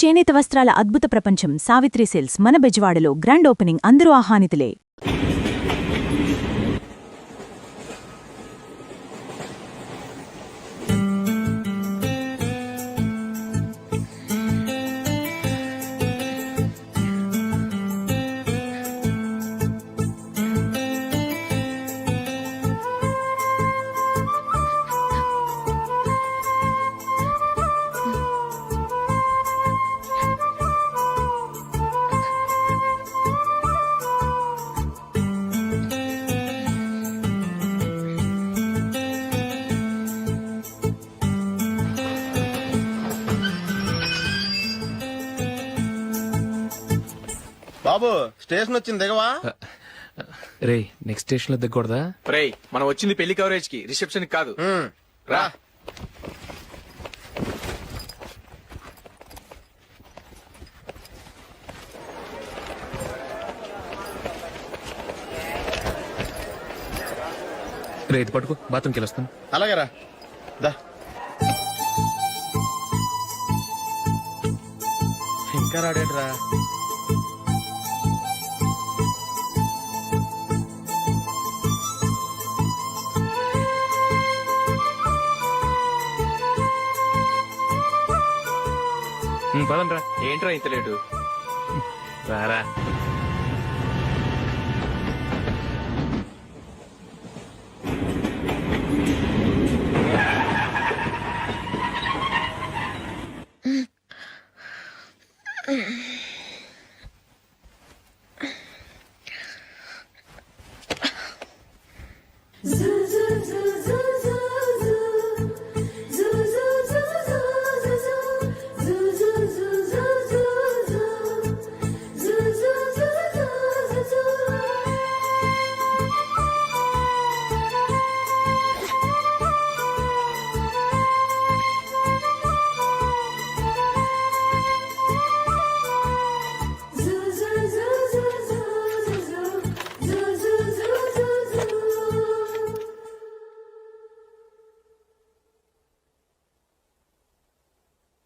చేనేత వస్త్రాల అద్భుత ప్రపంచం సావిత్రి సిల్క్స్ మన బెజవాడలో గ్రాండ్ ఓపెనింగ్ అందరూ ఆహ్వానితులే. బాబు స్టేషన్ వచ్చింది దిగవా? రే నెక్స్ట్ స్టేషన్ లో దిగకూడదా? రే మనం వచ్చింది పెళ్లి కవరేజ్ కి, రిసెప్షన్ కాదు. రా రే ఇది పట్టుకో, బాత్రూమ్కి వెళ్ళొస్తాను. అలాగే రా. దా ఇంకా రాడేట్రా? పదండ్రా. ఏంట్రా ఇంత లేటు? రారా.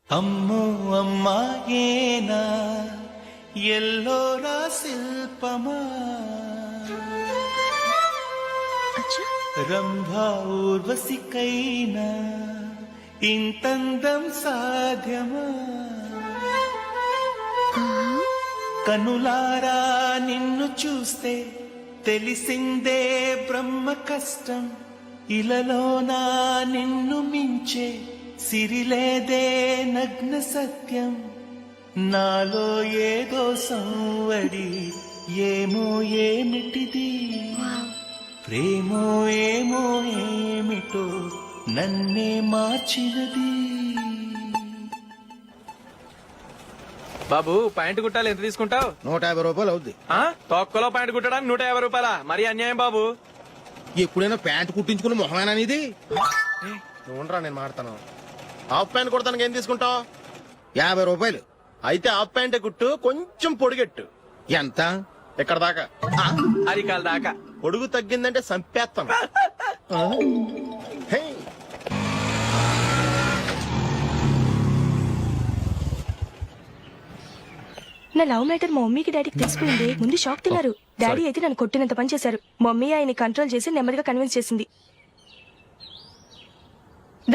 అమ్మో అమ్మాయేనా ఎల్లోరా శిల్పమా, రంభా ఊర్వశికైనా ఇంతందం సాధ్యమా, కనులారా నిన్ను చూస్తే తెలిసిందే బ్రహ్మ కష్టం, ఇలలోనా నిన్ను మించే సిరిలేదే నగ్న సత్యం, నాలో ఏదో సంవడి ఏమో ఏమిటిది, ప్రేమో ఏమో ఏమిటో నన్నే మార్చినది. బాబు ప్యాంటు కుట్టాలి, ఎంత తీసుకుంటావు? 150 రూపాయలు అవుద్ది. తొక్కలో ప్యాంటు కుట్టడానికి 150 రూపాయల? మరి అన్యాయం బాబు. ఎప్పుడైనా ప్యాంట్ కుట్టించుకుని మొహమేనా ఇది? ఉండరా నేను మాడతాను. హాఫ్ ప్యాంట్ కుడతానికి ఏం తీసుకుంటావు? 50 రూపాయలు. అయితే హాఫ్ ప్యాంటే కుట్టు, కొంచెం పొడిగెట్టు. ఎంత? ఇక్కడ దాకా, అరికాల దాకా. పొడుగు తగ్గిందంటే సంపేస్తాను. నా లవ్ మ్యాటర్ మా మమ్మీకి డాడీకి తెలిసిపోయింది. ముందు షాక్ తిన్నారు. డాడీ అయితే నన్ను కొట్టినంత పని చేశారు. మమ్మీ ఆయన్ని కంట్రోల్ చేసి నెమ్మదిగా కన్విన్స్ చేసింది.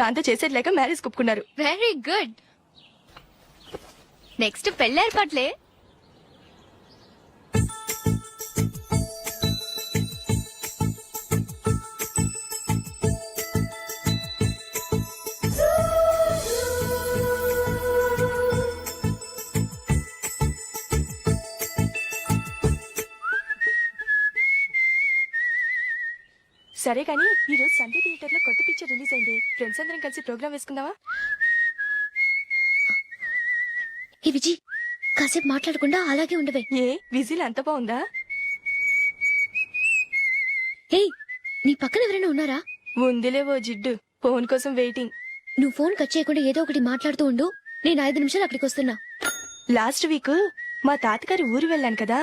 దాంతో చేసేది లేక మ్యారేజ్ ఒప్పుకున్నారు. Very good. నెక్స్ట్ పెళ్లి ఏర్పాట్లే. సరే కానీ ఈ రోజు సండే థియేటర్ లో కొత్త పిక్చర్ రిలీజ్ అయింది. ఫ్రెండ్స్ అందరం కలిసి ప్రోగ్రామ్ వేసుకుందామా? ఏ విజి, కాసేపు మాట్లాడకుండా అలాగే ఉండవే. ఏ విజిల్ అంత బాగుందా? ఏ నీ పక్కన ఎవరైనా ఉన్నారా? ఉందిలే ఓ జిడ్డు, ఫోన్ కోసం వెయిటింగ్. నువ్వు ఫోన్ కట్ చేయకుండా ఏదో ఒకటి మాట్లాడుతూ ఉండు. నేను 5 నిమిషాలు అక్కడికి వస్తున్నా. లాస్ట్ వీక్ మా తాతగారి ఊరు వెళ్ళాను కదా.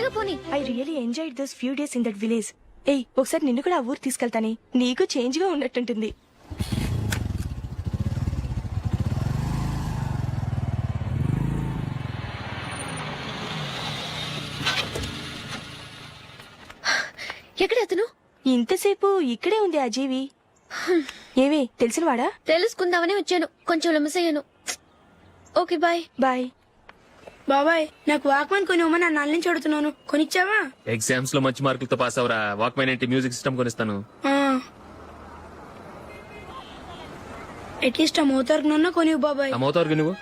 త్వరగా పోనీ. I really enjoyed those few days in that village. ఏయ్ ఒకసారి నిన్ను కూడా ఆ ఊరు తీసుకెళ్తానే, నీకు చేంజ్ గా ఉన్నట్టుంటుంది. ఎక్కడ అతను? ఇంతసేపు ఇక్కడే ఉంది ఆ జీవి. ఏవే తెలిసినవాడా? తెలుసుకుందామని వచ్చాను, కొంచెం లెమసయ్యాను. Okay bye. బాయ్. బాబాయ్ నాకు వాక్మన్ కొని ఇవ్వమని నా నుంచి అడుగుతున్నాను, కొనిచ్చావా? ఎగ్జామ్స్ లో మంచి మార్కులతో పాస్ అవరా, వాక్మెన్ ఏంటి మ్యూజిక్ సిస్టమ్ కొనిస్తాను. అట్లీస్ట్ ఆ మోతార్కు కొనివ్వు బాబాయ్. ఆ మోతారు నువ్వు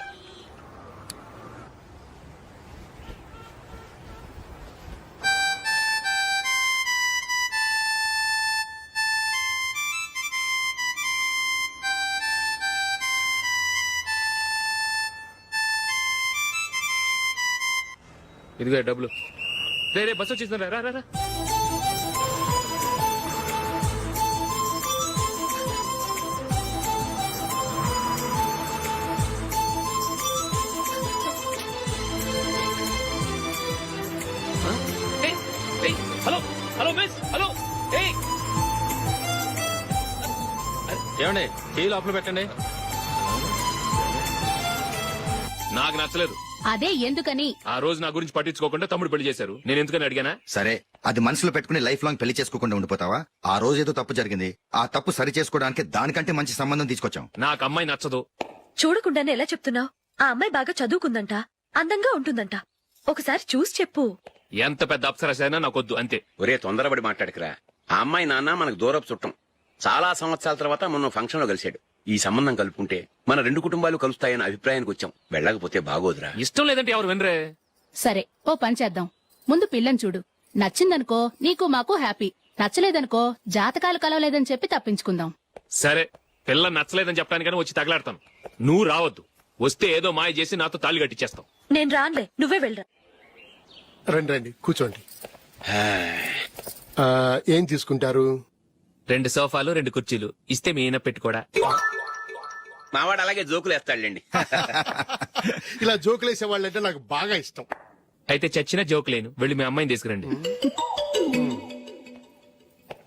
ఇదిగో డబ్బులు. రే బస్ వచ్చేసిందా, రా రా రా. Hello hello miss, hello. ఏమండి టీ లోపల పెట్టండి. నాకు నచ్చలేదు. అదే ఎందుకని? ఆ రోజు నా గురించి పట్టించుకోకుండా తమ్ముడు పెళ్లి చేశారు. నేను ఎందుకని అడిగానా? సరే అది మనసులో పెట్టుకుని లైఫ్ లాంగ్ పెళ్లి చేసుకోకుండా ఉండిపోతావా? ఆ రోజు ఏదో తప్పు జరిగింది, ఆ తప్పు సరి చేసుకోవడానికి దానికంటే మంచి సంబంధం తీసుకొచ్చాం. నాకు అమ్మాయి నచ్చదు. చూడకుండానే ఎలా చెప్తున్నావు? ఆ అమ్మాయి బాగా చదువుకుందంట, అందంగా ఉంటుందంట. ఒకసారి చూసి చెప్పు. ఎంత పెద్ద అప్సరస అయినా నాకొద్దు, అంతే. ఒరే తొందరపడి మాట్లాడకురా. ఆ అమ్మాయి నాన్న మనకు దూరపు చుట్టం. చాలా సంవత్సరాల తర్వాత మొన్న ఫంక్షన్ లో కలిశాడు. ఈ సంబంధం కలుపుకుంటే మన రెండు కుటుంబాలు కలుస్తాయన్న అభిప్రాయానికి వచ్చాం. వెళ్ళకపోతే బాగోదురా. ఇష్టం లేదంటే ఎవరు వినరే. సరే ఓ పని చేద్దాం. ముందు పిల్లని చూడు, నచ్చిందనుకో నీకు మాకు హ్యాపీ, నచ్చలేదనుకో జాతకాలు కలవలేదని చెప్పి తప్పించుకుందాం. సరే పిల్ల నచ్చలేదని చెప్పడానికని వచ్చి తగలాడతాను. నువ్వు రావద్దు. వస్తే ఏదో మాయ చేసి నాతో తాళి కట్టించేస్తావు. నేను రానులే, నువ్వే వెళ్ళరా. రండి రండి కూర్చోండి. ఏం తీసుకుంటారు? 2 సోఫాలు 2 కుర్చీలు ఇస్తే మీ ఈయన పెట్టుకోడా. మావాడు అలాగే జోకులు వేస్తాడులేండి. ఇలా జోకులేసే వాళ్ళంటే నాకు బాగా ఇష్టం. అయితే చచ్చిన జోక్ లేను, వెళ్ళి మీ అమ్మాయిని తీసుకురండి.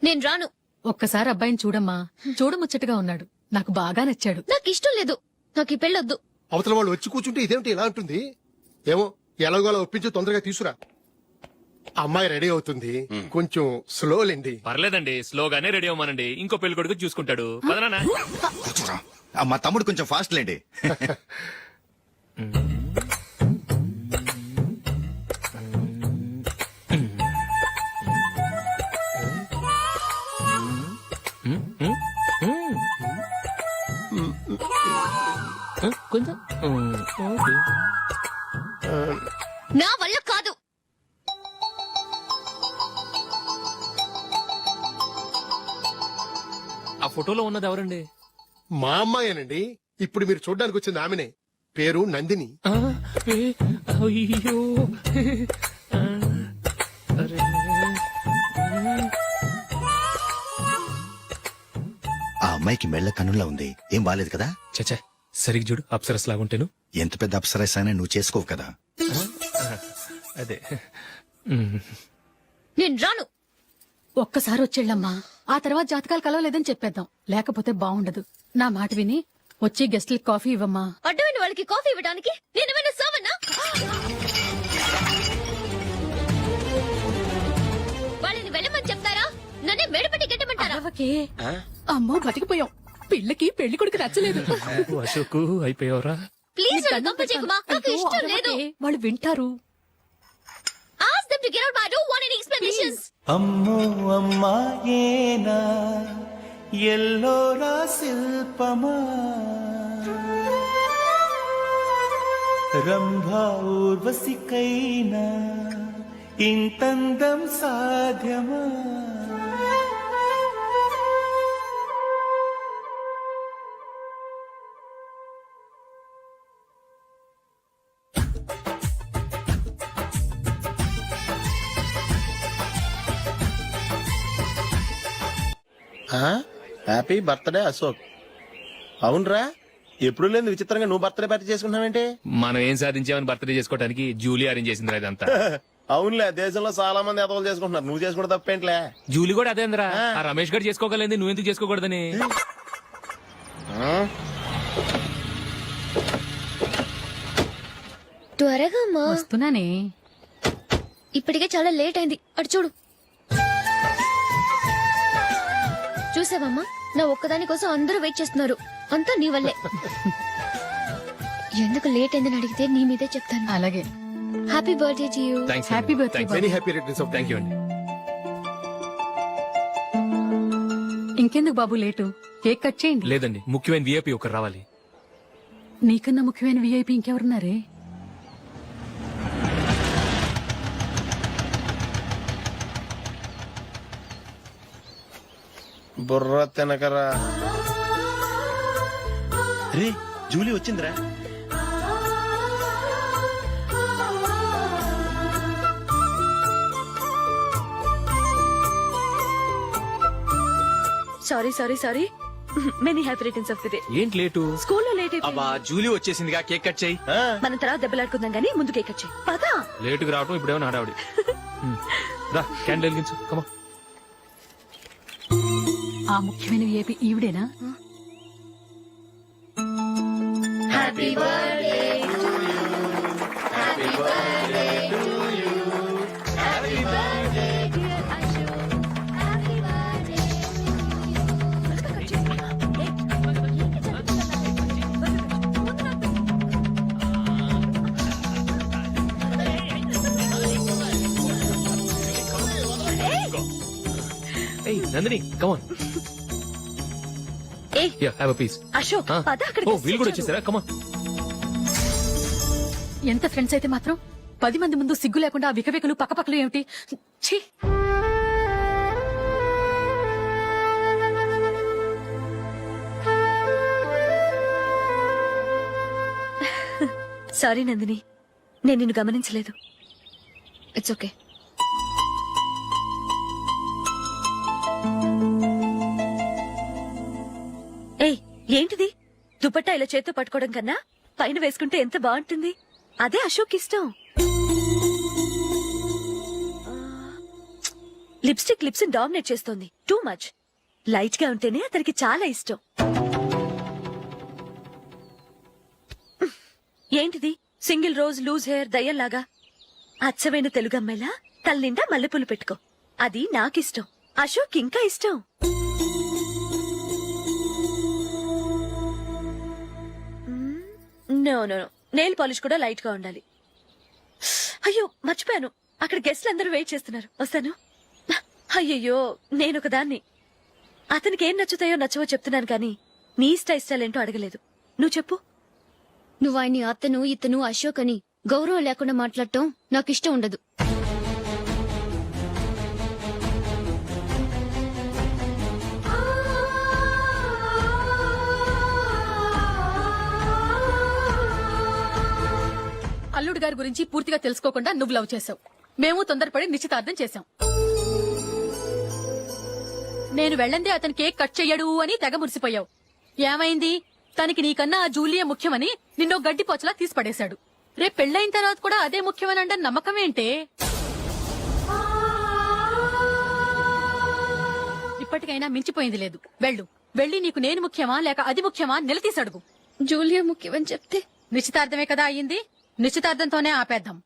నేను రాను. ఒక్కసారి అబ్బాయిని చూడమ్మా, చూడముచ్చటగా ఉన్నాడు, నాకు బాగా నచ్చాడు. నాకు ఇష్టం లేదు, నాకు ఈ పెళ్ళొద్దు. అవతల వాళ్ళు వచ్చి కూర్చుంటే ఇదేమిటి ఇలా ఉంటుంది? ఏమో ఎలాగోలా ఒప్పించి తొందరగా తీసుకురా. అమ్మాయి రెడీ అవుతుంది, కొంచెం స్లో లేండి. పర్లేదండి, స్లోగానే రెడీ అవ్వమానండి. ఇంకో పెళ్లి కొడుకు చూసుకుంటాడు. పదనా. కూర్చోరా. మా తమ్ముడు కొంచెం ఫాస్ట్ లేండి. కొంచెం నా వల్ల కాదు. ఆ ఫోటోలో ఉన్నది ఎవరండి? మా అమ్మాయేనండి. ఇప్పుడు మీరు చూడడానికి వచ్చింది ఆమెనే. పేరు నందిని. అయ్యో ఆ అమ్మాయికి మెళ్ళ కన్నులా ఉంది, ఏం బాలేదు కదా? చచ్చా సరిగ్గా చూడు, అప్సరస్ లాగుంటేను. ఎంత పెద్ద అప్సరస్ అయినా నువ్వు చేసుకోవు కదా. అదే. నేను రాను. ఒక్కసారి వచ్చేళ్ళమ్మా, ఆ తర్వాత జాతకాలు కలవలేదని చెప్పేద్దాం, లేకపోతే బాగుండదు. నా మాట విని వచ్చి గెస్ట్లకి కాఫీ ఇవ్వమ్మా. అడ్డమైన వాళ్ళకి కాఫీ ఇవ్వడానికి నేనేమైనా సావన్నా? వాళ్ళని వెళ్ళమని చెప్తారా, నన్నే మేడపట్టి గెట్టమంటారా? అరవకే. అమ్మో బతికిపోయాం, పిల్లకి పెళ్లి కొడుకు నచ్చలేదు. అశోకు అయిపోయావరా. ప్లీజ్ నన్ను పంపించేయకుమా, నాకు ఇష్టం లేదు. వాళ్ళు వింటారు. Ask them to get out. I don't want any explanations. అమ్మో అమ్మాయేనా ఎల్లోరా శిల్పమా రంభా ఊర్వశికైనా ఇంతందం సాధ్యమా? Happy birthday Ashok. అవునరా, ఎప్పుడు లేదు విచిత్రంగా నువ్వు బర్త్డే పార్టీ చేసుకుంటున్నావేంటి? మనం ఏం సాధించామని బర్త్డే చేసుకోవడానికి జూలీ అరేంజ్ చేసింది ఇదంతా. అవునులే దేశంలో చాలా మంది ఎదవలు చేసుకుంటున్నారు, నువ్వు చేసుకుంటే తప్పేంట్లే. జూలీ కూడా అదేంద్రా, ఆ రమేష్ గారు చేసుకోగలేదు, నువ్వు ఎందుకు చేసుకోకూడదని. త్వరగా అమ్మా, వస్తున్నానే. ఇప్పటికే చాలా లేట్ అయింది. అటు చూడు. చూసావమ్మా, నా ఒక్కదాని కోసం అందరూ వెయిట్ చేస్తున్నారు. అంతా నీ వల్లే. ఎందుకు లేట్ అయిందని అడిగితే నీ మీదే చెప్తాను. అలాగే. Happy birthday to you. Thanks happy birthday. Very happy returns of thank you అండి. ఇంకెందుకు బాబు లేటు? కేక్ కట్ చేయండి. లేదండి, ముఖ్యమైన విఐపి ఒకరు రావాలి. నీకన్నా ముఖ్యమైన విఐపి ఇంకెవరున్నారే? బుర్ర తినకరా. రే జూలీ వచ్చిందిరా. Sorry sorry sorry, many happy returns of the day. ఏంటి లేటు? స్కూల్లో లేట్ అయిపోయింది. అబ్బా జూలీ వచ్చేసిందిగా, కేక్ కట్ చేయి. మనం తర్వాత దెబ్బలాడుకుందాం గానీ ముందు కేక్ వచ్చాయి. పదా లేటుగా రావటం ఇప్పుడేమో హడావిడి. రా క్యాండిల్ వెలిగించు, కమా. ఆ ముఖ్యమైన విఐపి ఈవిడేనా? ఏయ్ నందిని, కమాన్. ఏయ్ yeah, have a piece. Ashok, పద అక్కడికి. ఓ వీళ్ళు కూడా వచ్చేసారా? కమాన్. ఎంత ఫ్రెండ్స్ అయితే మాత్రం 10 మంది ముందు సిగ్గు లేకుండా ఆ వికవికలు పక్కపక్కలు ఏమిటి? ఛీ! సారీ నందిని, నేను నిన్ను గమనించలేదు. It's okay. ఏయ్ ఏంటిది? దుపట్టా ఇలా చేత్తో పట్టుకోవడం కన్నా పైన వేసుకుంటే ఎంత బాగుంటుంది. అదే అశోక్ ఇష్టం. లిప్స్టిక్ లిప్స్ డామినేట్ చేస్తోంది. Too much. లైట్ గా ఉంటేనే అతనికి చాలా ఇష్టం. ఏంటిది? సింగిల్ రోజ్ లూజ్ హెయిర్ దయ్యంలాగా. అచ్చమైన తెలుగు అమ్మాయిలా తల్లిండా మల్లెపూలు పెట్టుకో. అది నాకిష్టం. అశోక్ ఇంకా ఇష్టం. No no no, nail polish కూడా లైట్ గా ఉండాలి. అయ్యో మర్చిపోయాను, అక్కడ గెస్ట్లు అందరూ వెయిట్ చేస్తున్నారు. వస్తాను. అయ్యయ్యో, నేనొక దాన్ని. అతనికి ఏం నచ్చుతాయో నచ్చవో చెప్తున్నాను కానీ నీ ఇష్టాలేంటో అడగలేదు. నువ్వు చెప్పు. నువ్వు ఆయన్ని అతను ఇతను అశోక్ అని గౌరవం లేకుండా మాట్లాడటం నాకు ఇష్టం ఉండదు. అల్లుడు గారి గురించి పూర్తిగా తెలుసుకోకుండా నువ్వు లవ్ చేసావు. మేము తొందరపడి నిశ్చితార్థం చేశాం. నేను వెళ్ళందే అతను కేక్ కట్ చెయ్యడు అని తెగ మురిసిపోయావు. ఏమైంది? తనకి నీకన్నా ఆ జూలియే ముఖ్యమని నిన్నో గడ్డి పోచలా తీసిపడేశాడు. రేపు పెళ్ళైన తర్వాత కూడా అదే ముఖ్యమని అంటే నమ్మకం ఏంటే? ఇప్పటికైనా మించిపోయింది లేదు. వెళ్ళి నీకు నేను ముఖ్యమా లేక అది ముఖ్యమా నిలదీసడుగు. జూలియా ముఖ్యమని చెప్తే నిశ్చితార్థమే కదా అయ్యింది. నిశ్చితార్థంతోనే ఆపేద్దాం.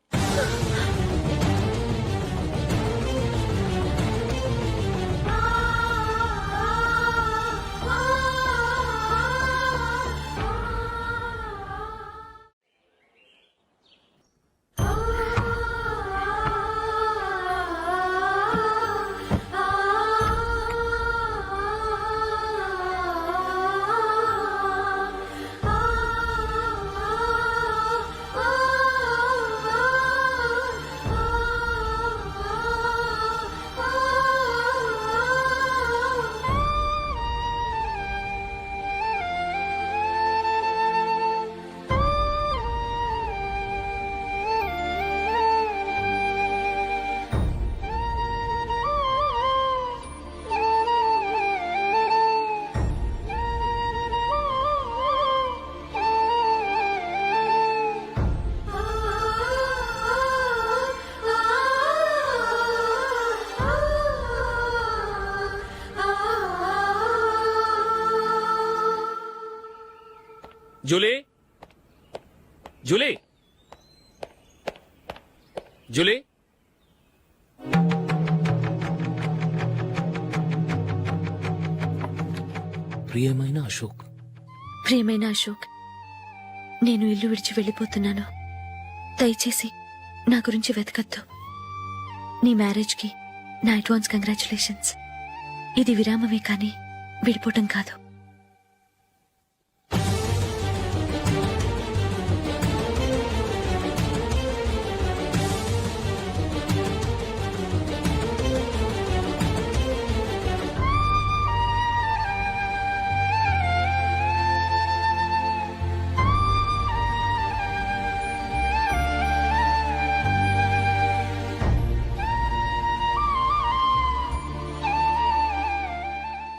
జూలీ జూలీ జూలీ ప్రియమైన అశోక్, ప్రియమైన అశోక్, నేను ఇల్లు విడిచి వెళ్ళిపోతున్నాను. దయచేసి నా గురించి వెతకద్దు. నీ మ్యారేజ్కి నా అడ్వాన్స్ కంగ్రాచులేషన్స్. ఇది విరామమే కానీ విడిపోవటం కాదు.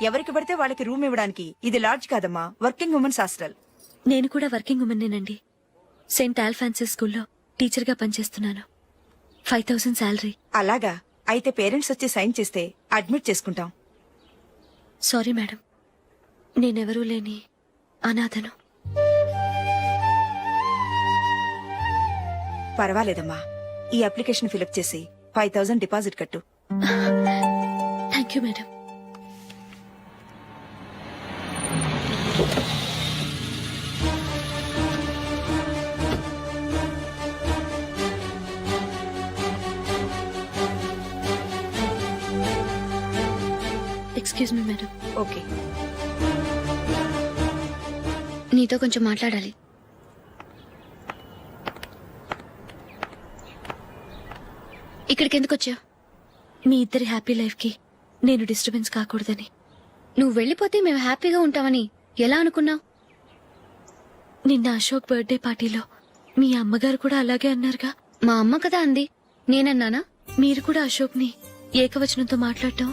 ఎవరికి పడితే వాళ్ళకి రూమ్ ఇవ్వడానికి ఇది లాడ్జ్ కాదమ్మా, వర్కింగ్ ఉమెన్స్ హాస్టల్. నేను కూడా వర్కింగ్ ఉమెన్నేనండి. సెయింట్ ఆల్ఫాన్సిస్ స్కూల్లో టీచర్గా పనిచేస్తున్నాను. 5000 శాలరీ. అలాగా, అయితే పేరెంట్స్ వచ్చి సైన్ చేస్తే అడ్మిట్ చేసుకుంటాం. సారీ మేడం, నేనెవరూ లేని అనాథను. పర్వాలేదమ్మా, ఈ అప్లికేషన్ ఫిలప్ చేసి 5000 డిపాజిట్ కట్టు. Thank you madam. Excuse me madam. Okay. నీతో కొంచెం మాట్లాడాలి. ఇక్కడికి ఎందుకు వచ్చావు? మీ ఇద్దరి హ్యాపీ లైఫ్కి నేను డిస్టర్బెన్స్ కాకూడదని. నువ్వు వెళ్ళిపోతే మేము హ్యాపీగా ఉంటామని ఎలా అనుకున్నావు? నిన్న అశోక్ బర్త్డే పార్టీలో మీ అమ్మగారు కూడా అలాగే అన్నారుగా. మా అమ్మ కదా అంది, నేనన్నానా? మీరు కూడా అశోక్ని ఏకవచనంతో మాట్లాడటం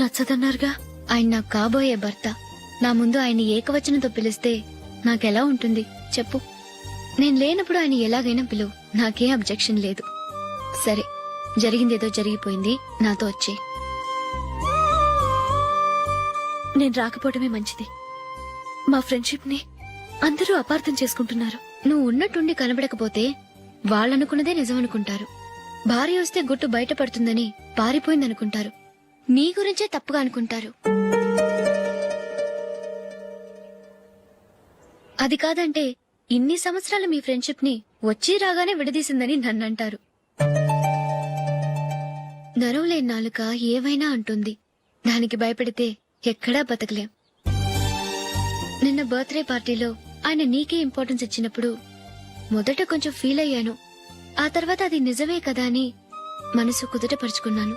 నచ్చదన్నారుగా. ఆయన నాకు కాబోయే భర్త. నా ముందు ఆయన ఏకవచనంతో పిలిస్తే నాకెలా ఉంటుంది చెప్పు? నేను లేనప్పుడు ఆయన ఎలాగైనా పిలువు, నాకేం అబ్జెక్షన్ లేదు. సరే, జరిగిందేదో జరిగిపోయింది, నాతో వచ్చే. నేను రాకపోవడమే మంచిది. మా ఫ్రెండ్షిప్ ని అందరూ అపార్థం చేసుకుంటున్నారు. నువ్వు ఉన్నట్టుండి కనబడకపోతే వాళ్ళనుకున్నదే నిజం అనుకుంటారు. భార్య వస్తే గుట్టు బయటపడుతుందని పారిపోయిందనుకుంటారు. నీ గురించే తప్పుగా అనుకుంటారు. అది కాదంటే ఇన్ని సంవత్సరాలు మీ ఫ్రెండ్షిప్ ని వచ్చి రాగానే విడదీసిందని నన్నంటారు. నరవలేని నాలుక ఏవైనా అంటుంది. దానికి భయపడితే ఎక్కడా బతకలేం. నిన్న బర్త్డే పార్టీలో ఆయన నీకే ఇంపార్టెన్స్ ఇచ్చినప్పుడు మొదట కొంచెం ఫీల్ అయ్యాను. ఆ తర్వాత అది నిజమే కదా అని మనసు కుదుటపరుచుకున్నాను.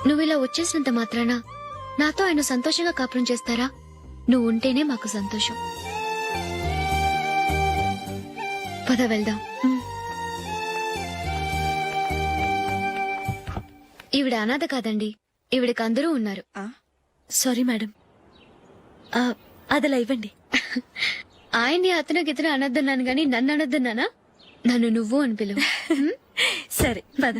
నువ్విలా వచ్చేసినంత మాత్రాన నాతో ఆయన సంతోషంగా కాపురం చేస్తారా? నువ్వు ఉంటేనే మాకు సంతోషం. పద వెళ్దాం. ఈవిడ అనాథ కాదండి, ఈవిడకి అందరూ ఉన్నారు. సారీ మేడం, అదలా ఇవ్వండి. ఆయన్ని అతను గితను అనొద్దన్నాను గాని నన్ను అనొద్దన్నానా? నన్ను నువ్వు అని పిలువు. సరే పద.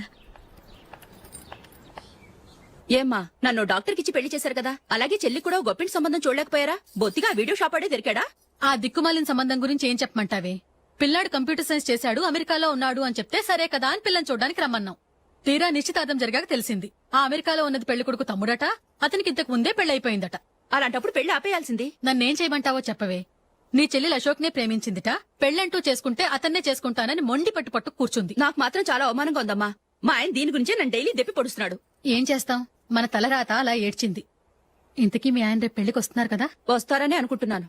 ఏమ్మా, నన్ను డాక్టర్ కిచ్చి పెళ్లి చేశారు కదా, అలాగే చెల్లి కూడా గొప్పింటి సంబంధం చూడలేకపోయారా? బొత్తిగా వీడియో షాప్ ఆడే దొరికాడా? ఆ దిక్కుమాలిన సంబంధం గురించి ఏం చెప్పమంటావే? పిల్లాడు కంప్యూటర్ సైన్స్ చేశాడు, అమెరికాలో ఉన్నాడు అని చెప్తే సరే కదా అని పిల్లని చూడడానికి రమ్మన్నాం. తీరా నిశ్చితార్థం జరిగాక తెలిసింది ఆ అమెరికాలో ఉన్నది పెళ్లి కొడుకు తమ్ముడట, అతనికి ఇంతకు ముందే పెళ్లయిపోయిందట. అలాంటప్పుడు పెళ్లి ఆపేయాల్సింది. నన్నేం చేయమంటావో చెప్పవే? నీ చెల్లెలు అశోక్ నే ప్రేమించిందిట, పెళ్లంటూ చేసుకుంటే అతన్నే చేసుకుంటానని మొండి పట్టు కూర్చుంది. నాకు మాత్రం చాలా అవమానంగా ఉందమ్మా. మా ఆయన దీని గురించే నన్ను డైలీ దెప్పి పొడుస్తున్నాడు. ఏం చేస్తాం, మన తలరాత అలా ఏడ్చింది. ఇంతకీ మీ ఆయన రేపు పెళ్లికి వస్తున్నారు కదా? వస్తారని అనుకుంటున్నాను.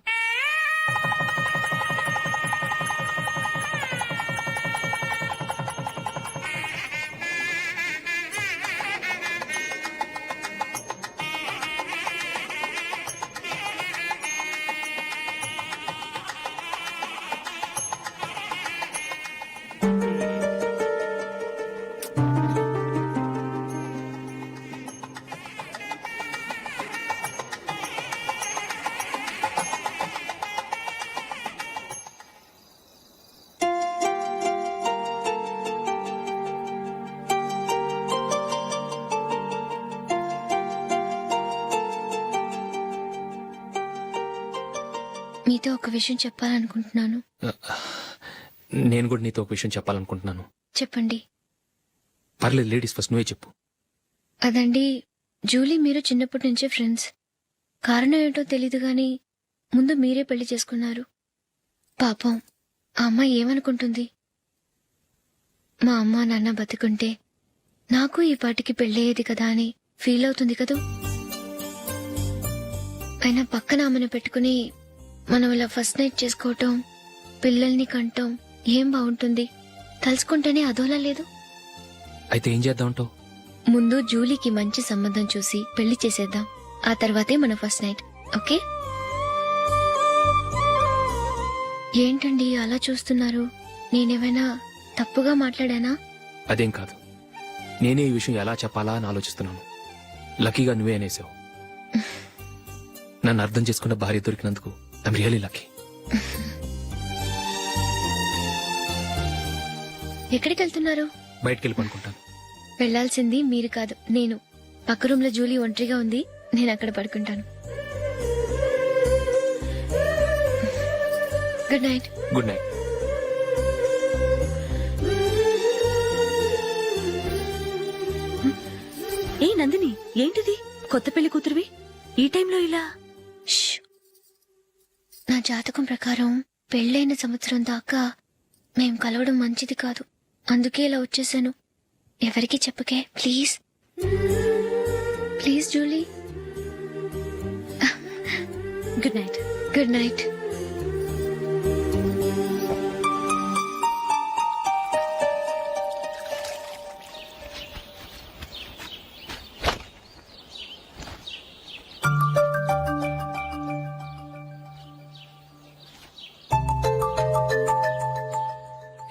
మీతో ఒక విషయం చెప్పాలనుకుంటున్నాను. నేను కూడా నీతో ఒక విషయం చెప్పాలనుకుంటున్నాను. చెప్పండి. పర్లేదు, లేడీస్ ఫస్ట్, నువ్వే చెప్పు. అదండి, జూలీ మీరు చిన్నప్పటి నుంచే ఫ్రెండ్స్. కారణం ఏంటో తెలీదు గాని ముందు మీరే పెళ్లి చేసుకున్నారు. పాపం ఆ అమ్మాయి ఏమనుకుంటుంది? మా అమ్మ నాన్న బతికుంటే నాకు ఈ పాటికి పెళ్ళయ్యేది కదా అని ఫీల్ అవుతుంది కదూ. అయినా పక్కన ఆమెను పెట్టుకుని మనం ఇలా ఫస్ట్ నైట్ చేసుకోవటం, పిల్లల్ని కంటాం ఏం బాగుంటుంది? తలుచుకుంటేనే అదోలా లేదు. అయితే ఏం చేద్దామంటావు? ముందు జూలీకి మంచి సంబంధం చూసి పెళ్లి చేసేద్దాం. ఆ తర్వాతే మన ఫస్ట్ నైట్. ఓకే? ఏంటండి అలా చూస్తున్నారు? నేనేమైనా తప్పుగా మాట్లాడానా? అదేం కాదు, నేనే ఈ విషయం ఎలా చెప్పాలా అని ఆలోచిస్తున్నాను. లక్కీగా నువ్వే అనేసావు. నన్ను అర్థం చేసుకున్న భార్య దొరికినందుకు ఐమ్ రియలీ లక్కీ. ఎక్కడికి వెళ్తున్నారు? బయటికి వెళ్ళి పడుకుంటాను. వెళ్లాల్సింది మీరు కాదు, నేను. పక్క రూమ్ లో జూలీ ఒంటరిగా ఉంది, నేను అక్కడ పడుకుంటాను. Good night. Good night. ఏ నందిని, ఏంటిది? కొత్త పెళ్లి కూతురువి ఈ టైంలో ఇలా? ష్. నా జాతకం ప్రకారం పెళ్ళైన సంవత్సరం దాకా మేం కలవడం మంచిది కాదు. అందుకే ఇలా వచ్చేసాను. ఎవరికి చెప్పకే please. Please Julie. Good night. Good night.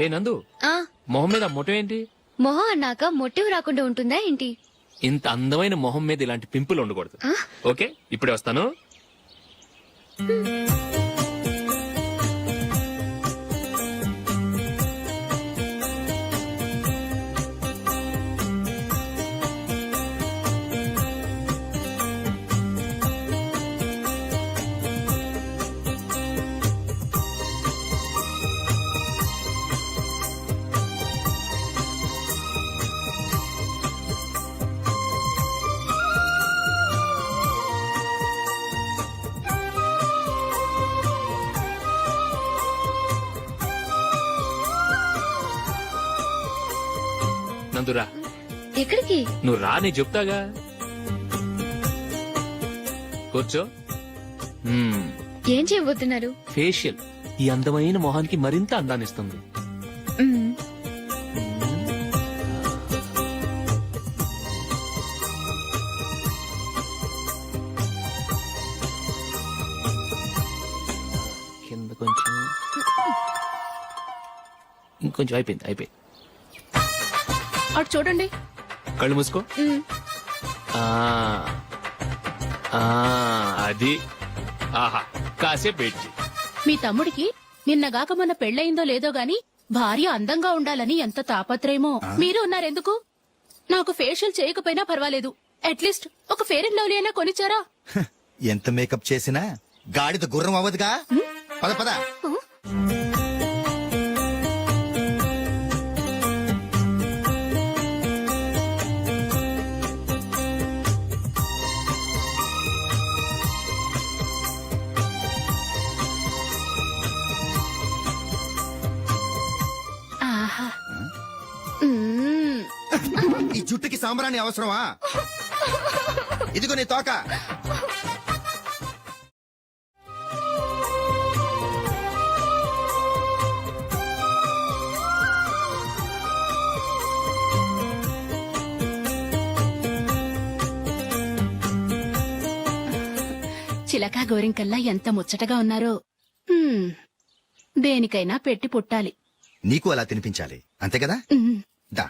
ఏ నందు, ఆ మొహం మీద మొట్టం ఏంటి? మొహం అన్నాక మొట్టివి రాకుండా ఉంటుందా ఏంటి? ఇంత అందమైన మొహం మీద ఇలాంటి పింపుల్ ఉండకూడదు. ఆ? ఓకే, ఇప్పుడే వస్తాను. నందురా, ఎక్కడికి? నువ్వు రా, నేను చెప్తాగా. కూర్చో. ఏం చేయబోతున్నారు? ఫేషియల్ ఈ అందమైన మొహానికి మరింత అందాన్నిస్తుంది. మ్మ్. కింద కొంచెం, ఇంకొంచెం. అయిపోయింది. అటు చూడండి. కళ్ళు మూసుకో. మ్మ్. ఆ, ఆ, అది. ఆహా, కాసేపు వెయిట్ చెయ్. మీ తమ్ముడికి నిన్నగాక మొన్న పెళ్ళయిందో లేదో గాని భార్య అందంగా ఉండాలని ఎంత తాపత్రయమో. మీరు ఉన్నారెందుకు? నాకు ఫేషియల్ చేయకపోయినా పర్వాలేదు, అట్లీస్ట్ ఒక ఫేర్ అండ్ లవ్లీ అయినా కొనిచ్చారా? ఎంత మేకప్ చేసినా గాడిద గుర్రం అవ్వదుగా. పద పద. ఆహా. మ్మ్. ఈ జుట్టుకి సాంబ్రాణి అవసరమా? ఇదిగో నీ తోక. చిలకా గోరింకల్లా ఎంత ముచ్చటగా ఉన్నారో. మ్మ్. దేనికైనా పెట్టి పుట్టాలి. నీకు అలా తినిపించాలి, అంతే కదా? మ్మ్. దా.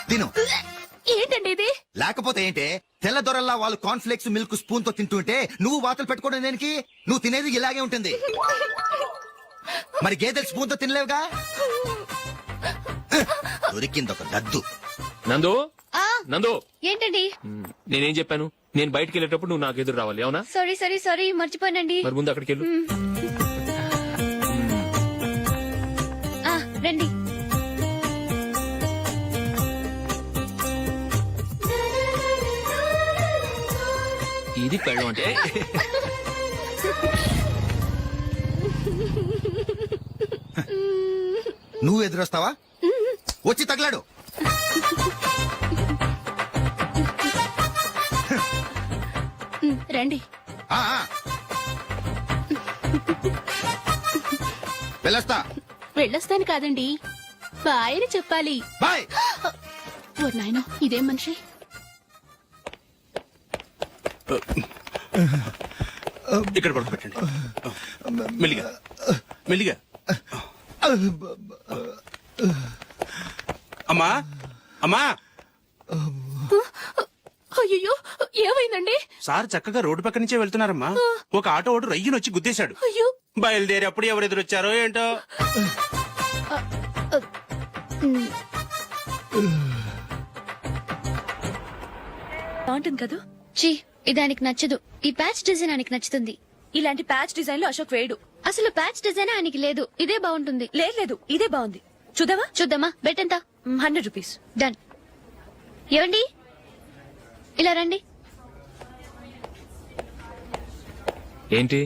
తిను. ఏంటండి ఇది? లేకపోతే ఏంటే తెల్ల దొరల్లా వాళ్ళు కాన్ఫ్లెక్స్ మిల్క్ స్పూన్ తో తింటుంటే నువ్వు వాతలు పెట్టుకోవడం దేనికి? నువ్వు తినేది ఇలాగే ఉంటుంది. మరి గేదెలు స్పూన్ తో తినలేవుగా. దొరికింది ఒక దద్దు. నందు నందు ఏంటండి? నేనేం చెప్పాను? నేను బయటికి వెళ్ళేటప్పుడు నువ్వు నాకు ఎదురు రావాలి, అవునా? సారీ మర్చిపోయానండి. మరి ముందు అక్కడికి వెళ్ళు. రండి. ఇది పెళ్ళం అంటే నువ్వు ఎదురొస్తావా? వచ్చి తగలాడు. రండి. ఆ, ఆ. వెళ్ళొస్తా. వెళ్ళొస్తాను కాదండి, బాయ్ అని చెప్పాలి. బాయ్. ఓ నాయనో, ఇదేం మనిషి? ఇక్కడ పడుకోబెట్టండి. మెల్లిగా మెల్లిగా. అమ్మా అమ్మా, అయ్యో, ఏమైందండి? సార్ చక్కగా రోడ్డు పక్క నుంచే వెళ్తున్నారమ్మా. ఒక ఆటో ఓడు రయ్యను వచ్చి గుద్దేశాడు. అయ్యో, బయలుదేరి అప్పుడు ఎవరు ఎదురొచ్చారో ఏంటో. బాగుంటుంది కదా. చీ, ఇది ఆయనకి నచ్చదు. ఈ ప్యాచ్ డిజైన్ ఆయనకి నచ్చుతుంది. ఇలాంటి ప్యాచ్ డిజైన్ లో అశోక్ వేడు. అసలు ప్యాచ్ డిజైన్ ఆయనకి లేదు. ఇదే బాగుంటుంది. లేదు, ఇదే బాగుంది. చూద్దామా? చూద్దామా? బెట్ ఎంత? 100 రూపీస్. డన్. ఏవండి, ఇలా రండి. ఏంటి?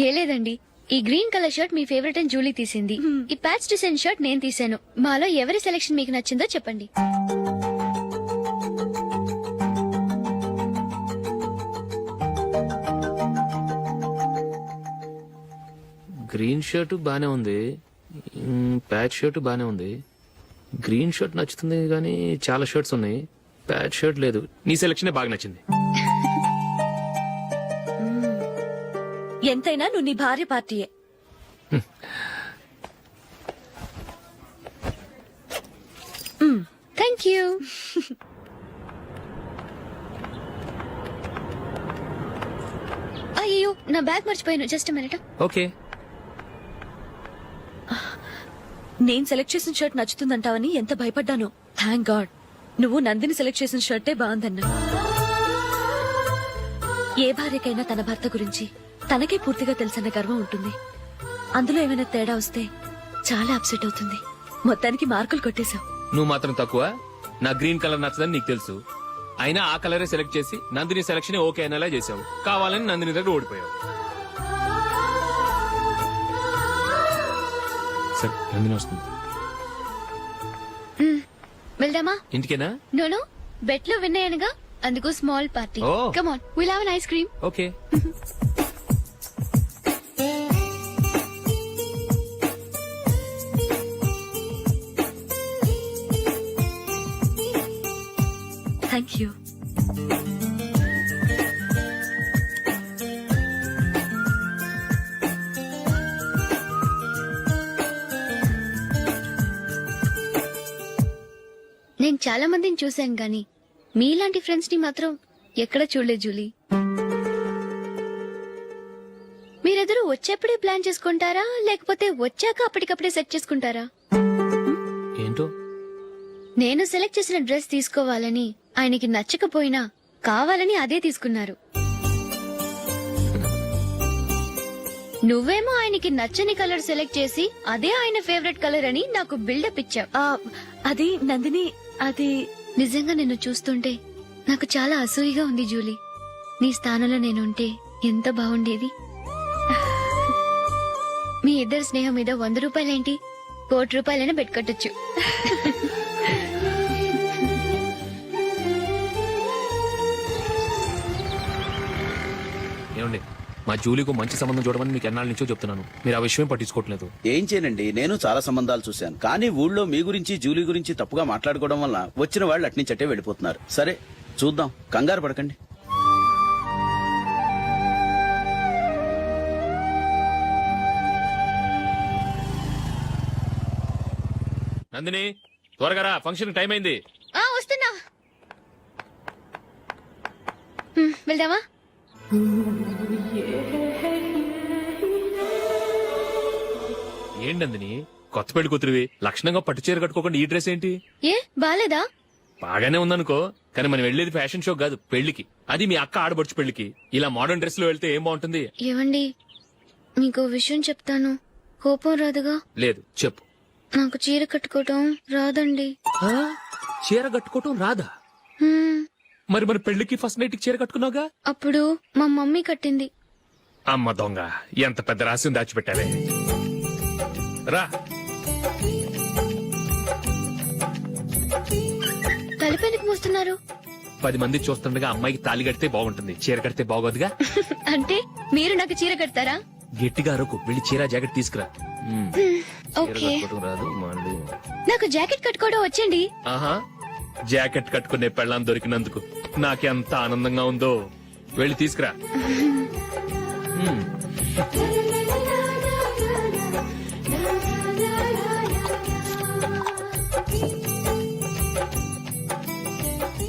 ఏ లేదండి, ఈ గ్రీన్ కలర్ షర్ట్ మీ ఫేవరెట్ అని జూలీ తీసింది. ఈ ప్యాచ్ డిజైన్ షర్ట్ నేను తీసాను. మాలో ఎవరి సెలెక్షన్ మీకు నచ్చిందో చెప్పండి. గ్రీన్ షర్ట్ బానే ఉంది, ప్యాచ్ షర్ట్ బానే ఉంది. గ్రీన్ షర్ట్ నచ్చుతుంది కానీ చాలా షర్ట్స్ ఉన్నాయి, ప్యాచ్ షర్ట్ లేదు. నీ సెలెక్షన్ బాగా నచ్చింది. ఎంతైనా నువ్వు నీ భార్య పార్టీయే. Thank you. అయ్యో, నా బ్యాగ్ మర్చిపోయాను. Just minute. ఓకే. నేను సెలెక్ట్ చేసిన షర్ట్ నచ్చుతుందంటావని ఎంత భయపడ్డాను. థ్యాంక్ గాడ్ నువ్వు నందిని సెలెక్ట్ చేసిన షర్టే బాగుందన్నా. ఏ భార్యకైనా తన భర్త గురించి తనకే పూర్తిగా తెలుసన్న గర్వం ఉంటుంది. అందులో ఏమైనా తేడా వస్తే చాలా అప్సెట్ అవుతుంది. మొత్తానికి మార్కులు కొట్టేశావు. నువ్వు మాత్రం తక్కువ. నా గ్రీన్ కలర్ నచ్చదని నీకు తెలుసు, అయినా ఆ కలరే సెలెక్ట్ చేసి నందిని సెలెక్షన్ ఓకే అనేలా చేసావు. కావాలని నందిని దగ్గర ఓడిపోయావు. సరే, నందిని వస్తుంది. వెళ్దామా? ఇంటికేనా? నోను, బెట్ లో విన్ అయ్యానుగా, అందుకు small party. Oh. Come on, will have an ice cream. Okay. Thank you. నేను చాలా మందిని చూశాను గాని మీలాంటి ఫ్రెండ్స్ ని మాత్రం ఎక్కడ చూడలేదు జూలీ. మీరెదరూ వచ్చేప్పుడే ప్లాన్ చేసుకుంటారా, లేకపోతే వచ్చాక అప్పటికప్పుడే సెట్ చేసుకుంటారా? ఏంటో నేను సెలెక్ట్ చేసిన డ్రెస్ తీసుకోవాలని ఆయనకి నచ్చకపోయినా కావాలని అదే తీసుకున్నారు. నువ్వేమో ఆయనకి నచ్చని కలర్ సెలెక్ట్ చేసి అదే ఆయన ఫేవరెట్ కలర్ అని నాకు బిల్డప్ ఇచ్చావు. అది నందిని, అది నిజంగా నిన్ను చూస్తుంటే నాకు చాలా అసూయగా ఉంది జూలీ. నీ స్థానంలో నేనుంటే ఎంత బాగుండేది. మీ ఇద్దరు స్నేహం మీద 100 రూపాయలేంటి, 1 కోటి రూపాయలైనా పెట్టుకట్టొచ్చు. ఏమండి, మా జూలీకు మంచి సంబంధం చూడమని మీకు ఎన్నాళ్ళ నుంచో చెప్తున్నాను, మీరు ఆ విషయం పట్టించుకోవట్లేదు. ఏం చేయనండి, నేను చాలా సంబంధాలు చూశాను. కానీ ఊళ్ళో మీ గురించి జూలీ గురించి తప్పుగా మాట్లాడుకోవడం వల్ల వచ్చిన వాళ్ళు అట్నుంచట్టే వెళ్ళిపోతున్నారు. సరే చూద్దాం, కంగారు పడకండి. నందిని, త్వరగా రా, ఫంక్షన్ టైం అయింది. వస్తున్నా. వెళ్దామా? ఏంటందని కొత్త పెళ్లి కూతురివి లక్షణంగా పట్టు చీర కట్టుకోకుండా ఈ డ్రెస్ ఏంటి? ఏ బాలేదా? బాగానే ఉందనుకో, కానీ మనం వెళ్ళేది ఫ్యాషన్ షో కాదు, పెళ్లికి. అది మీ అక్క ఆడబడుచు పెళ్లికి. ఇలా మోడర్న్ డ్రెస్ లో వెళ్తే ఏం బాగుంటుంది? ఏవండి, మీకు విషయం చెప్తాను, కోపం రాదుగా? లేదు, చెప్పు. నాకు చీర కట్టుకోవటం రాదండి. చీర కట్టుకోవటం రాదా? హ్మ్, మరి మన పెళ్లికి ఫస్ట్ నైట్ కి చీర కట్టుకున్నావుగా? అప్పుడు మా మమ్మీ కట్టింది. అమ్మ దొంగ, ఎంత పెద్ద రహస్యం దాచిపెట్టావే. రా. తలపెందుకు మోస్తున్నారు? 10 మంది చూస్తుండగా అమ్మాయికి తాళి కడితే బాగుంటుంది, చీర కడితే బాగోదుగా. అంటే మీరు నాకు చీర కడతారా? గట్టిగా అరకు, వెళ్ళి చీర జాకెట్ తీసుకురా. చీర ఓకే. కట్టుకోవడం రాదు మళ్ళీ. నాకు జాకెట్ కట్టుకోవడం వచ్చండి. ఆహా, జాకెట్ కట్టుకునే పెళ్ళాం దొరికినందుకు నాకెంత ఆనందంగా ఉందో. వెళ్ళి తీసుకురా. హ్మ్.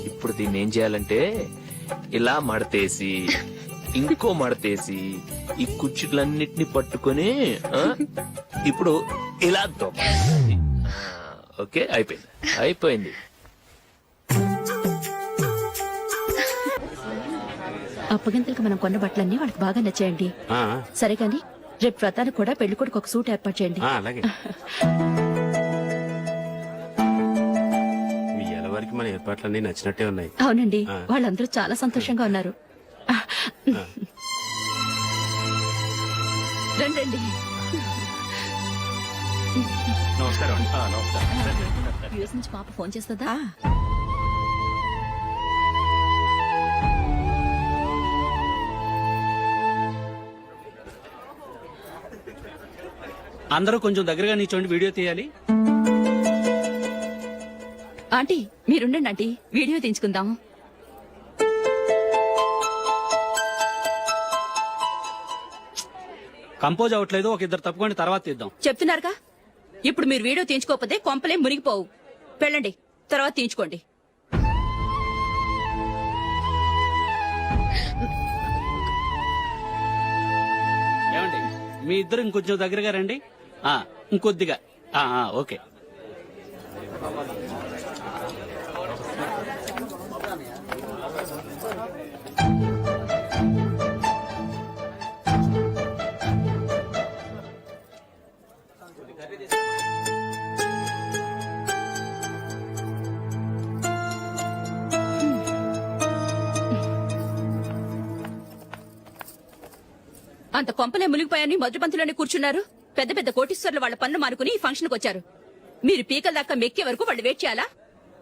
ఇప్పుడు దీన్ని ఏం చేయాలంటే ఇలా మడతేసి ఇంకో మడతేసి ఈ కుర్చీలన్నిటిని పట్టుకొని ఇప్పుడు ఇలా దొక్కాలి. ఓకే, అయిపోయింది అయిపోయింది. అప్పగింతలకు మనం కొన్న బట్టలన్నీ వాళ్ళకి బాగా నచ్చాయండి. సరే కానీ రేపు వ్రతానికి కూడా పెళ్లి కొడుకు ఒక సూట్ ఏర్పాటు చేయండి. అలాగే. మీ ఎలవారికి మన ఏర్పాట్లన్నీ నచ్చినట్టే ఉన్నాయి. అవునండి, వాళ్ళందరూ చాలా సంతోషంగా ఉన్నారు. రండి. నమస్కారం. యూఎస్ నుంచి పాప ఫోన్ చేస్తుందా? అందరూ కొంచెం దగ్గరగా నిల్చోండి, వీడియో తీయాలి. ఆంటీ మీరుండండి ఆంటీ, వీడియో తీయించుకుందాం. కంపోజ్ అవ్వట్లేదు, ఒక ఇద్దరు తప్పుకొని తర్వాత తీద్దాం. చెప్తున్నారుగా, ఇప్పుడు మీరు వీడియో తీయించుకోకపోతే కొంపలే మునిగిపోవు. వెళ్ళండి, తర్వాత తీయించుకోండి. ఏమండి, మీ ఇద్దరు ఇంకొంచెం దగ్గరగా రండి. ఇంకొద్దిగా. ఓకే. అంత కొంపలే మునిగిపోయాని మొదటి పంతులోనే కూర్చున్నారు. పెద్ద పెద్ద కోటీశ్వర్లు వాళ్ళ పన్ను మానుకుని ఈ ఫంక్షన్ కు వచ్చారు. మీరు పీకల దాకా మెక్కే వరకు వాళ్ళు వెయిట్ చేయాలా?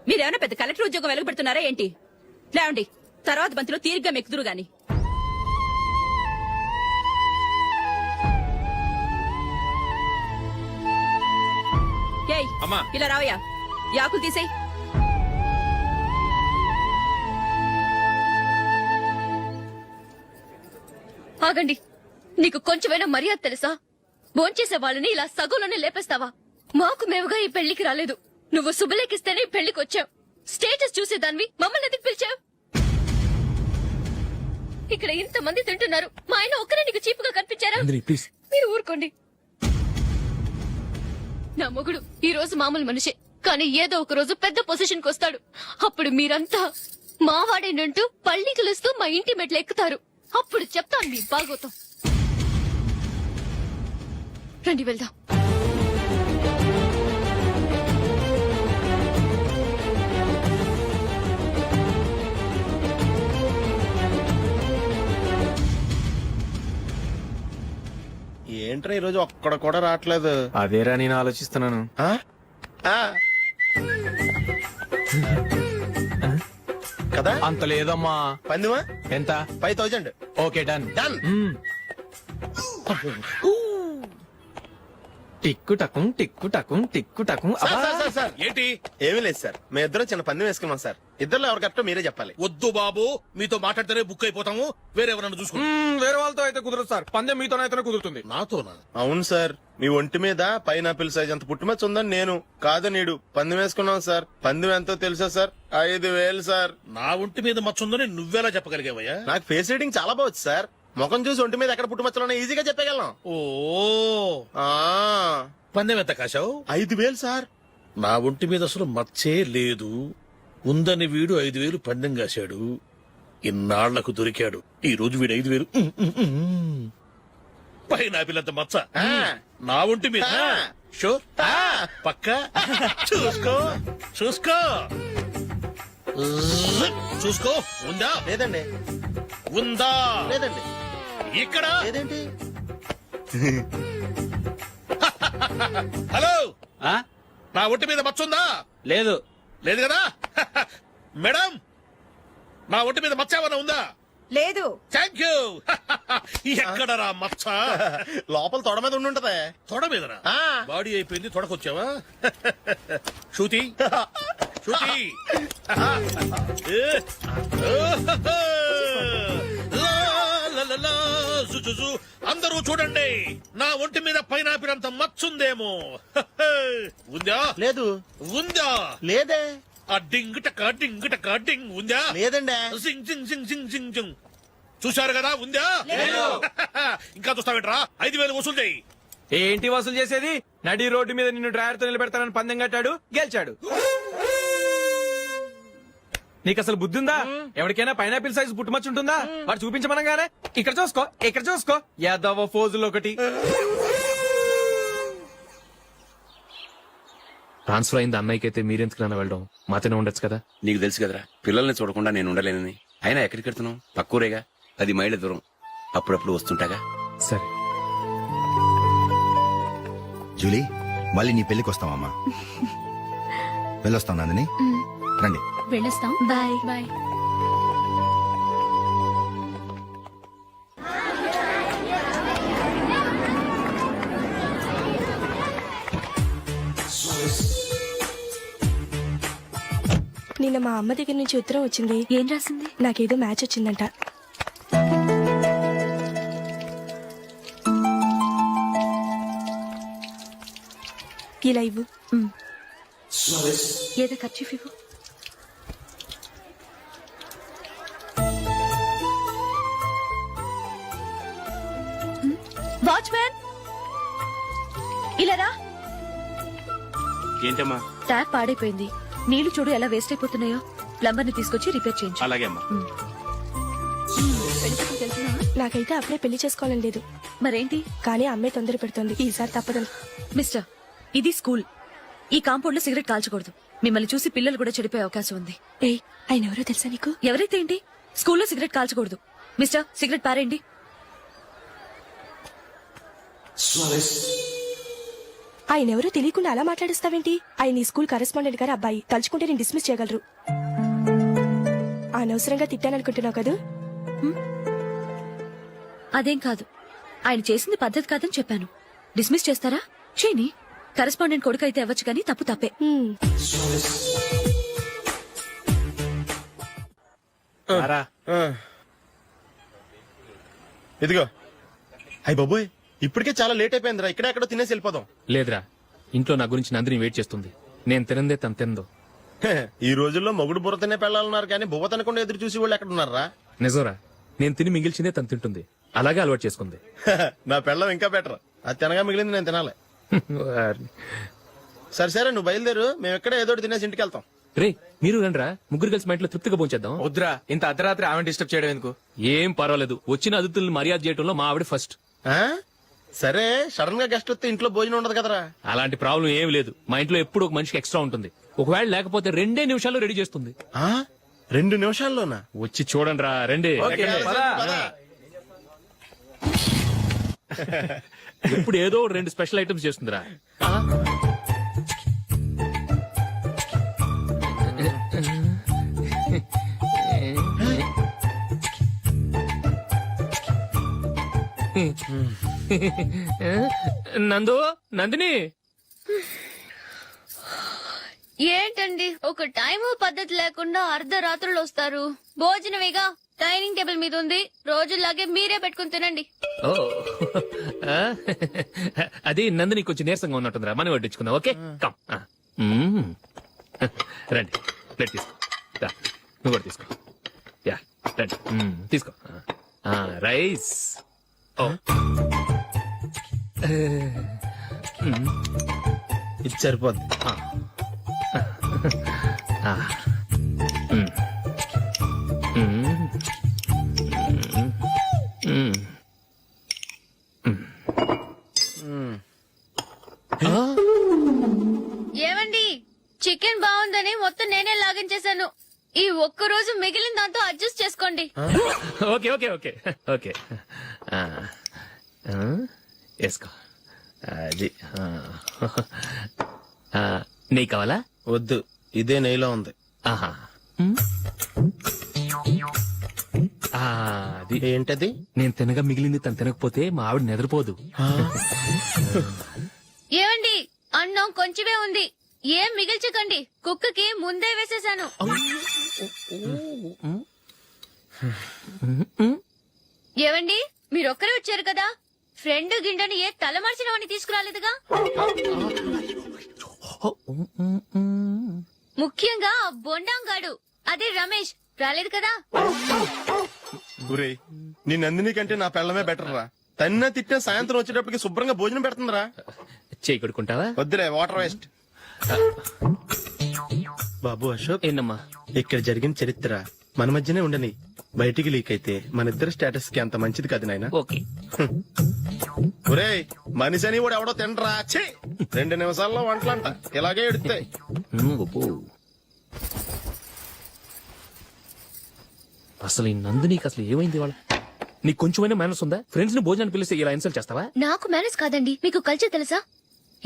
మీరేమైనా పెద్ద కలెక్టర్ ఉద్యోగం వెలగబెడుతున్నారా ఏంటి? లేవండి, తర్వాత బంతిలో తీరిగ్గా మెక్కుదురు గాని. ఏయ్, ఇలా రావయ్యా, యాకులు తీసేయ్. ఆగండి, నీకు కొంచెమైనా మర్యాద తెలుసా? భోంచేసే వాళ్ళని ఇలా సగంలోనే లేపేస్తావా? మాకు మేముగా ఈ పెళ్లికి రాలేదు, నువ్వు శుభలేఖిస్తేనే ఈ పెళ్లికి వచ్చావు. స్టేటస్ చూసేదానివి మమ్మల్ని ఎందుకు పిలిచావు? ఇక్కడ ఇంతమంది తింటున్నారు, మా ఆయన ఒక్కరే నీకు చీపుగా కనిపించారా? మీరు ఊరుకోండి. నా మొగుడు ఈ రోజు మామూలు మనిషే, కానీ ఏదో ఒక రోజు పెద్ద పొజిషన్ కు వస్తాడు. అప్పుడు మీరంతా మావాడేనంటూ పళ్ళి కలుస్తూ మా ఇంటి మెట్లు ఎక్కుతారు. అప్పుడు చెప్తాను మీ బాగోతాం. రండి వెళ్దాం. ఏంట్రా ఈరోజు ఒక్కడ కూడా రావట్లేదు? అదేరా నేను ఆలోచిస్తున్నాను. కదా అంత లేదమ్మా. పందిమా ఎంత? 5000. Okay, done. డన్. టిక్కు టకుం టిక్కు టకుం టిక్కు టకుం సార్ ఏంటి ఏమీ లేదు సార్ మేము ఇద్దరం చిన్న పందెం వేసుకున్నాం సార్ ఇద్దరు ఎవరు కరెక్టో మీరే చెప్పాలి. వద్దు బాబు, మీతో మాట్లాడితేనే బుక్ అయిపోతాము. వేరెవరన్నా చూసుకుంటాం. వేరే వాళ్ళతో అయితే కుదరదు సార్, పందెం మీతోనైతేనే కుదురుతుంది. నాతోనా? అవును సార్, మీ ఒంటి మీద పైనాపిల్ సైజ్ అంత పుట్టుమచ్చ ఉందని నేను కాదు నీడు పందెం వేసుకున్నాం సార్. పందెం ఎంతో తెలుసా సార్? 5,000 సార్. నా ఒంటి మీద మచ్చ ఉందని నువ్వెలా చెప్పగలిగావయ్యా? నాకు ఫేస్ రీడింగ్ చాలా బాగుంది సార్. ముఖం చూసి ఒంటి మీద ఎక్కడ పుట్టుమచ్చలో ఈజీగా చెప్పగలం. ఓ పందెం ఎంత కాశావు? 5,000 సార్. నా ఒంటి మీద అసలు మచ్చే లేదు. ఉందని వీడు 5,000 పందెం కాశాడు. ఇన్నాళ్లకు దొరికాడు. ఈ రోజు వీడు 5,000 పైనాపిలంత మచ్చ నా ఒంటి మీద. షూర్ పక్క చూసుకో చూసుకో చూసుకో. ఉందా? లేదండి. ఉందా? లేదండి. ఇక్కడ లేదేంటి? హలో, ఆ? నా ఒంటి మీద మచ్చ ఉందా? లేదు. లేదు కదా? మేడం, నా ఒంటి మీద మచ్చ ఏమన్నా ఉందా? లేదు. Thank you. ఎక్కడరా మచ్చ? లోపల తొడ మీద ఉండుంటదే. తొడ మీదరా? ఆ. బాడీ అయిపోయింది, తొడకొచ్చావా? శృతి శృతి. అందరూ చూడండి, నా ఒంటి మీద పైనాపిల్ అంత మచ్చుందేమో. ఉందా? లేదు. ఉందా? లేదే. ఆ డింగ్ టక డింగ్ టక డింగ్ ఉందా? లేదండి. సింగ్ సింగ్ సింగ్ సింగ్ సింగ్ సింగ్. చూశారు కదా? ఉందా? ఇంకా చూస్తావేంట్రా? 5,000 వసూలు చేయి. ఏంటి వసూలు చేసేది? నడి రోడ్డు మీద నిన్ను డ్రైవర్ తో నిలబెడతానని పందెం కట్టాడు, గెలిచాడు. నీకు అసలు బుద్ధి ఉందా? ఎవరికైనా పైనాపిల్ సైజ్ పుట్టుమచ్చు ఉంటుందా? వాడు చూపించమనగానే ఇక్కడ చూసుకో, ఇక్కడ చూసుకో, యాదవ ఫోజులు ఒకటి. ట్రాన్స్ఫర్ అయింది అన్నయ్యకి అయితే మీరెందుకు నాన్న వెళ్ళడం? మాతోనే ఉండొచ్చు కదా. నీకు తెలుసు కదరా, పిల్లల్ని చూడకుండా నేను ఉండలేనని. అయినా ఎక్కడికి వెళ్తున్నావు? పక్కూరేగా, 10 మైళ్ళ దూరం. అప్పుడప్పుడు వస్తుంటాగా. సరే. జూలీ, మళ్ళీ నీ పెళ్లికి వస్తామమ్మా. వెళ్ళొస్తాం నందిని, రండి. వెళ్ళొస్తాం. బాయ్. బాయ్. నిన్న మా అమ్మ దగ్గర నుంచి ఉత్తరం వచ్చింది. ఏం రాసింది? నాకేదో మ్యాచ్ వచ్చిందంట. ఇలా ఇవ్వు. ఏదో ఖర్చు ఇవ్వు. వాచ్మ్యాన్, ఇలా రా. ఏంటమ్మా? ట్యాప్ పాడైపోయింది. నీళ్లు చూడు ఎలా వేస్ట్ అయిపోతున్నాయో. ప్లంబర్ ని తీసుకొచ్చి రిపేర్ చేయించు. అలాగే అమ్మా. నాకైతే అప్పుడే పెళ్లి చేసుకోవాలని లేదు. మరేంటి? కానీ అమ్మే తొందర పెడుతోంది. ఈసారి తప్పదు. మిస్టర్, ఇది స్కూల్. ఈ కాంపౌండ్ లో సిగరెట్ కాల్చకూడదు. మిమ్మల్ని చూసి పిల్లలు కూడా చెడిపోయే అవకాశం ఉంది. ఏయ్, ఆయన ఎవరో తెలుసా నీకు? ఎవరైతే ఏంటి? స్కూల్లో సిగరెట్ కాల్చకూడదు. మిస్టర్, సిగరెట్ పారేయండి. ఆయన ఎవరో తెలియకుండా అలా మాట్లాడిస్తావేంటి? ఆయన ఈ స్కూల్ కరెస్పాండెంట్ గారు అబ్బాయి. తలుచుకుంటే నేను డిస్మిస్ చేయగలరు. అనవసరంగా తిట్టాననుకుంటున్నావు కదా? అదేం కాదు. ఆయన చేసింది పద్ధతి కాదని చెప్పాను. డిస్మిస్ చేస్తారా? చేయని. కరెస్పాండెంట్ కొడుకు అయితే అవ్వచ్చు, కానీ తప్పు తప్పే. ఇదిగో. అయ్య బాబోయ్, ఇప్పటికే చాలా లేట్ అయిపోయిందిరా. ఇక్కడే ఎక్కడో తినేసి వెళ్ళిపోదాం. లేదురా, ఇంట్లో నా గురించి నందిని వెయిట్ చేస్తుంది. నేను తినందే తను తిందో. ఈ రోజుల్లో మొగుడు బుర్ర తినే పెళ్ళాలన్నారు, కానీ బువ్వ తినకుండా ఎదురు చూసి వాళ్ళు ఎక్కడ ఉన్నారా? నిజంరా, నేను తిని మిగిల్చిందే తను తింటుంది. అలాగే అలవాటు చేసుకుంది. నా పెళ్ళం ఇంకా బెటర్. అది తినగా మిగిలింది నేను తినాలి. సరే సరే, నువ్వు బయలుదేరు. మేము ఎక్కడ ఏదో ఒకటి తినేసి ఇంటికి వెళ్తాం. రే, మీరు రండిరా, ముగ్గురు కలిసి మా ఇంట్లో తృప్తిగా పోంచేద్దాం. వద్దురా, ఇంత అర్ధరాత్రి ఆమె డిస్టర్బ్ చేయడం ఎందుకు? ఏం పర్వాలేదు, వచ్చిన అతిథుల్ని మర్యాద చేయడంలో మా ఆవిడ ఫస్ట్. ఆ? సరే, సడన్ గా గెస్ట్ వస్తే ఇంట్లో భోజనం ఉండదు కదరా. అలాంటి ప్రాబ్లం ఏం లేదు. మా ఇంట్లో ఎప్పుడు ఒక మనిషికి ఎక్స్ట్రా ఉంటుంది. ఒకవేళ లేకపోతే 2 నిమిషాల్లో రెడీ చేస్తుంది. 2 నిమిషాల్లోనా? వచ్చి చూడండి రా, రండి. ఇప్పుడు ఏదో 2 స్పెషల్ ఐటమ్స్ చేస్తుందిరా. నందు, నందిని. ఏంటండి ఒక టైము పద్ధతి లేకుండా అర్ధరాత్రులు వస్తారు? భోజనమేగా డైనింగ్ టేబుల్ మీద ఉంది, రోజుల్లాగే మీరే పెట్టుకుని తినండి. ఓ ఆ? అది నందిని కొంచెం నీరసంగా ఉన్నట్టుందిరా, మనం వడ్డించుకుందాం. Okay come. రండి, ప్లేట్ తీసుకో. రా, నువ్వు కూడా తీసుకో. యా రండి, తీసుకో. రైస్. ఓ ఇది సరిపోద్ది. ఏమండి, చికెన్ బాగుందని మొత్తం నేనే లాగించేశాను. ఈ ఒక్క రోజు మిగిలిన దాంతో అడ్జస్ట్ చేసుకోండి. Okay okay okay okay. వేసుకో. అది నెయ్యి కావాలా? వద్దు, ఇదే నెయ్యిలో ఉంది. ఆహా. అది ఏంటది? నేను తినగా మిగిలింది తను తినకపోతే మా ఆవిడ నిద్రపోదు. ఏమండి, అన్నం కొంచెమే ఉంది, ఏం మిగిల్చకండి. కుక్కకి ముందే వేసేశాను. ఏవండి, మీరొక్కరే వచ్చారు కదా, ఫ్రెండ్ గిండెని ఏ తలమార్చిన వాడిని తీసుకురాలేదుగా? ముఖ్యంగా ఆ బొండాంగాడు, అదే రమేష్, రాలేదు కదా? గురే, నీ నందిని కంటే నా పెళ్ళమే బెటర్ రా. తన్న తిట్టిన సాయంత్రం వచ్చేటప్పటికి శుభ్రంగా భోజనం పెడుతుందిరా. చేయి కొడుకుంటావా? వద్దులే, వాటర్ వేస్ట్. బాబు అశోక్, ఏంటమ్మా? ఇక్కడ జరిగిన చరిత్ర మన మధ్యనే ఉండని, బయటికి లీక్ అయితే మన ఇద్దరు స్టేటస్ కి అంత మంచిది కాదు నాయన. ఓకే. ఒరేయ్, మనిషి అని కూడా ఎవడో తినరా. 2 నిమిషాల్లో వంటలంట ఇలాగే ఎడుతాయి. అసలు ఈ నందినికి అసలు ఏమైంది వాళ్ళ? నీకు కొంచెమైనా మేనస్ ఉందా? ఫ్రెండ్స్ ని భోజనాన్ని పిలిస్తే ఇలా ఇన్సల్ట్ చేస్తావా? నాకు మేనేజ్ కాదండి, మీకు కల్చర్ తెలుసా?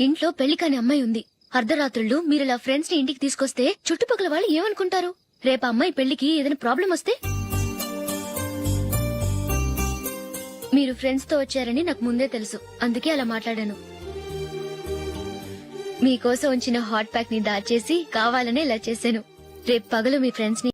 ఇంట్లో పెళ్లి కాని అమ్మాయి ఉంది. అర్ధరాత్రుళ్ళు మీరు ఇలా ఫ్రెండ్స్ ని ఇంటికి తీసుకొస్తే చుట్టుపక్కల వాళ్ళు ఏమనుకుంటారు? రేపు అమ్మాయి పెళ్లికి ఏదైనా ప్రాబ్లం వస్తే? మీరు ఫ్రెండ్స్ తో వచ్చారని నాకు ముందే తెలుసు, అందుకే అలా మాట్లాడాను. మీకోసం ఉంచిన హాట్ ప్యాక్ ని దాచేసి కావాలనే ఇలా చేశాను. రేపు పగలు మీ ఫ్రెండ్స్ ని